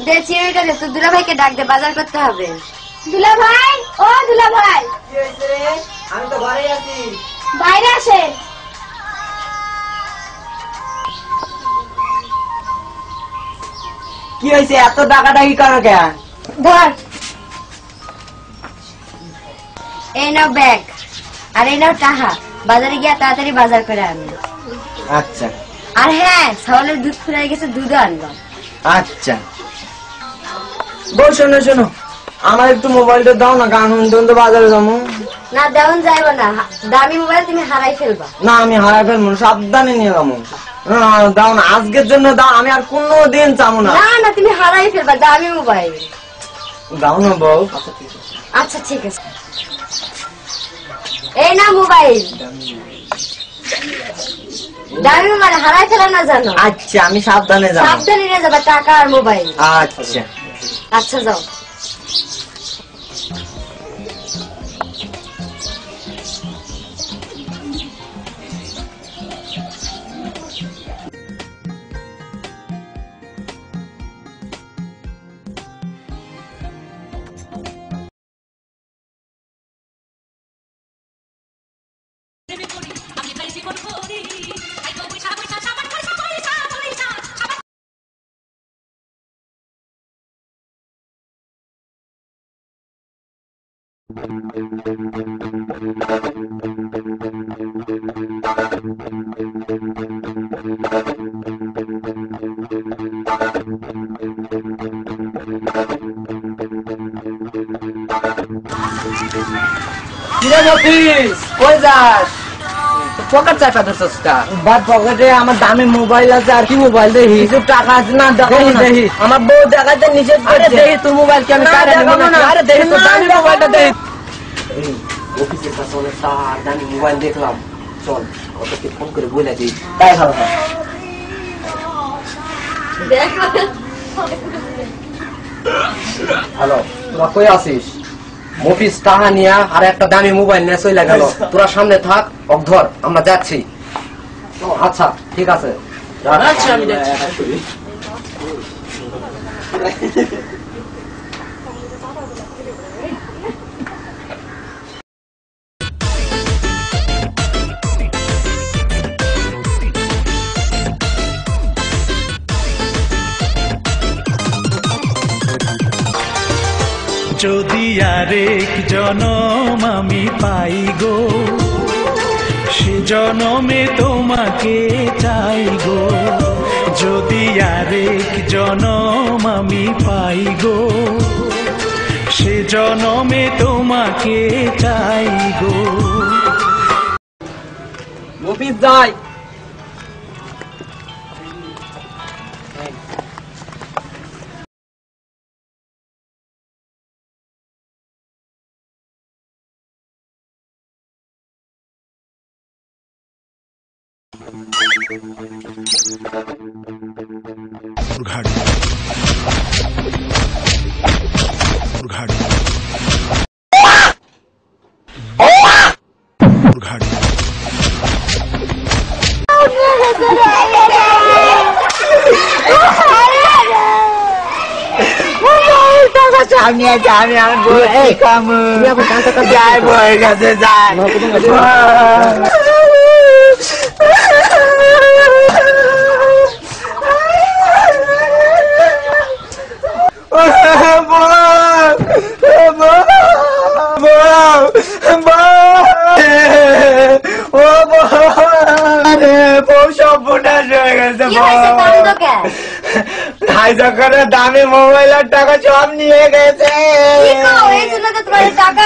দে চিড়িটা দে, তোর দুলা ভাইকে ডাক দে, বাজার করতে হবে। দুলা ভাই, ও দুলা ভাই। কি হয়েছে রে? আমি তো ঘরেই আছি। বাইরে আসে। কি হয়েছে? এত ডাকাডাকি করো কেন? ধর। এই নাও ব্যাগ, আর এই নাও টাকা। বাজারে গিয়া তাড়াতাড়ি বাজার করে আনবো। আচ্ছা আর হ্যাঁ, ছাগলের দুধ ফুরাই গেছে, দুধও আনবো। আচ্ছা। বল শোনো শোনো, আমার একটু মোবাইলটা দাও না, গান শুনতে বাজারে যাবো। না দেওয়ান যাইব না, দামি মোবাইল তুমি হারাই ফেলবা। না আমি হারাই ফেলবো, সাবধানে নিয়ে যাবো। দাও না, আজকের জন্য দাও, আমি আর কোনো দিন চাবো না। না না, তুমি হারাই ফেলবা দামি মোবাইল। দাও না বউ। আচ্ছা ঠিক আছে, এই না মোবাইল। দামি মোবাইল হারাই ফেলা না জানো। আচ্ছা আমি সাবধানে যাবো। সাবধানে নিয়ে যাবা টাকা আর মোবাইল। আচ্ছা আচ্ছা যাও। কই যাস? পকেট চাপা ধরছিস কা? বাদ পকেটে আমার দামি মোবাইল আছে। আর কি মোবাইল? দেখি কিছু টাকা আছে না? দেখি আমার বউ দেখাতে নিষেধ করে। দেখি তোর মোবাইল কি আমি কারে দেবো না? আরে দেখি তোর দামি মোবাইলটা দেখি। অফিসের কাছে অনেক দামি মোবাইল দেখলাম, চল ওদেরকে ফোন করে বলে দিই। তাই ভালো। হ্যালো, তোরা কই আছিস? মফিস টাকা নিয়া আর একটা দামি মোবাইল নিয়ে চলে গেল। তোরা সামনে থাক, ধর আমরা যাচ্ছি। আচ্ছা ঠিক আছে। আচ্ছা আমি যাচ্ছি। যদি আরেক জনম আমি পাই গো, সে জনমে তোমাকে চাই গো। যদি আরেক জনম আমি পাই গো, সে জনমে তোমাকে চাই গো। অফিস যাই। আমি যাই বউয়ের কাছে যাই। দামি মোবাইল আর টাকা সব নিয়ে গেছে। টাকা